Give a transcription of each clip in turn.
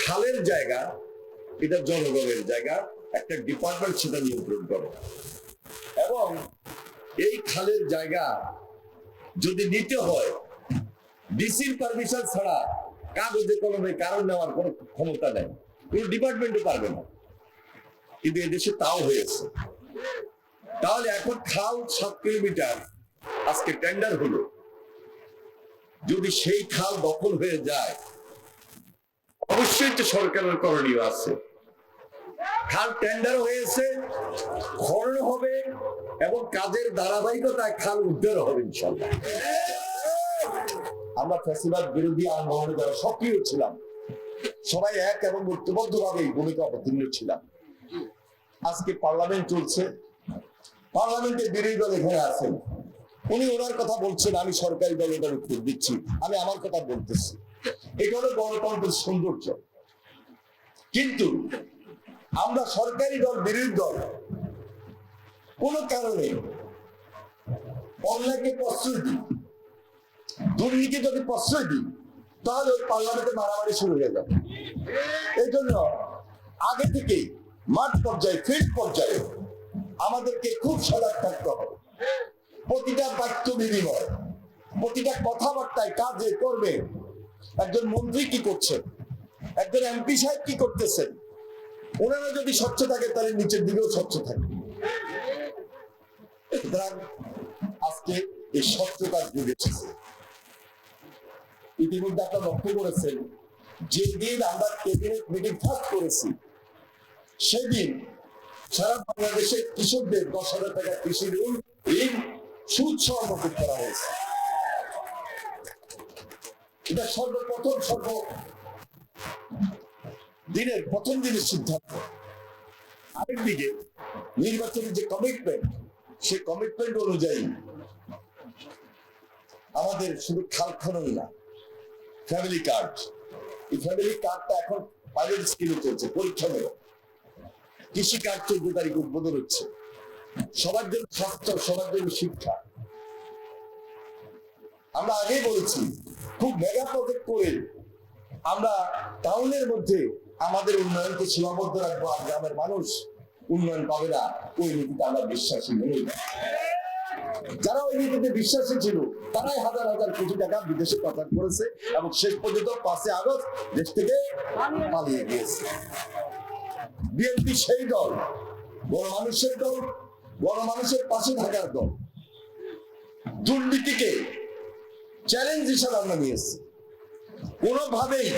খালের জায়গা, এটা জনগণের জায়গা, একটা ডিপার্টমেন্ট সেটা নিয়ন্ত্রণ করে। এবং এই খালের জায়গা যদি নিতে হয় ডিসির পারমিশন ছাড়া কাগজে কলমে কারণ নেওয়ার কোনো ক্ষমতা নেই, কোনো ডিপার্টমেন্টও পারবে না। কিন্তু এদেশে তাও হয়েছে। তাহলে এখন খাল 7 কিলোমিটার আজকে টেন্ডার হলো, যদি সেই খাল দখল হয়ে যায় অবশ্যই তো সরকারের করণীয় আছে। খাল টেন্ডার হয়েছে, খনন হবে এবং কাজের ধারাবাহিকতায় খাল উদ্ধার হবে ইনশাআল্লাহ। আমরা ফ্যাসিবাদ বিরোধী আন্দোলনে যারা সক্রিয় ছিলাম সবাই এক এবং ঐক্যবদ্ধভাবে ভূমিকা অবতীর্ণ ছিলাম। আজকে পার্লামেন্ট চলছে, পার্লামেন্টের বিরোধী দল এখানে আছেন, উনি ওনার কথা বলছেন, আমি সরকারি দল এটার উত্তর দিচ্ছি, আমি আমার কথা বলতেছি। এটা হলো গণতন্ত্রের সৌন্দর্য। কিন্তু আমরা সরকারি দল বিরোধী দল কোন কারণে অন্যায়কে প্রশ্রয় দিই, দুর্নীতি যদি প্রশ্রয় দিই তাহলে ওই পার্লামেন্টে মারামারি শুরু হয়ে যাবে। এই জন্য আগে থেকেই মাঠ পর্যায়ে, ফিল্ড পর্যায়ে আমাদেরকে খুব সজাগ থাকতে হবে। প্রতিটা বাক্য বিনিময়, প্রতিটা কথাবার্তায়, কাজে করবে একজন মন্ত্রী কি করছেন, একজন এমপি সাহেব কি করতেছেন, ওনারা যদি স্বচ্ছ থাকে তাহলে নিচের দিকেও স্বচ্ছ থাকে। সুতরাং আজকে এই স্বচ্ছতার যুগ এসেছে। ইতিমধ্যে আপনারা লক্ষ্য করেছেন, যেদিন আমরা ক্যাবিনেট মিটিং ফার্স্ট করেছি সেদিন সারা বাংলাদেশে কৃষকদের 10,000 টাকা কৃষি ঋণ সুদ সহ মকুব করা হয়েছে। এটা সর্বপ্রথম দিনের প্রথম দিনের সিদ্ধান্ত। আরেকদিকে নির্বাচনের যে কমিটমেন্ট, সেই কমিটমেন্ট অনুযায়ী আমাদের শুধু খাল খনন না, ফ্যামিলি কার্ড, এই ফ্যামিলি কার্ডটা এখন পাইলট স্কিলে চলছে, পরীক্ষা নেব। কৃষি কার্ড 14 তারিখ উদ্বোধন হচ্ছে। সবার জন্য স্বাস্থ্য, সবার জন্য শিক্ষা। আমরা আগেই বলেছি খুব মেগা প্রজেক্ট করে আমরা টাউনের মধ্যে আমাদের উন্নয়নকে সীমাবদ্ধ রাখবো, আর গ্রামের মানুষ উন্নয়ন পাবে না, ওই নীতিতে আমরা বিশ্বাসী নই। যারা ওই নীতিতে বিশ্বাসী ছিল তারাই হাজার হাজার কোটি টাকা বিদেশে পাচার করেছে এবং শেষ পর্যন্ত 5 আগস্ট দেশ থেকে পালিয়ে গিয়েছে। বিএনপি সেই দল, গণমানুষের দল, গণমানুষের পাশে থাকার দল। দুর্নীতিকে চ্যালেঞ্জ হিসাবে আমরা নিয়েছি। কোনোভাবেই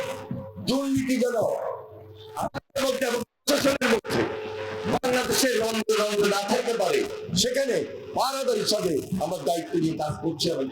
দুর্নীতি যেন আমাদের মধ্যে এবং প্রশাসনের মধ্যে বাংলাদেশের রন্ধ না থাকতে পারে, সেখানে পাহারাদার হিসাবে আমার দায়িত্ব নিয়ে কাজ করছি এবং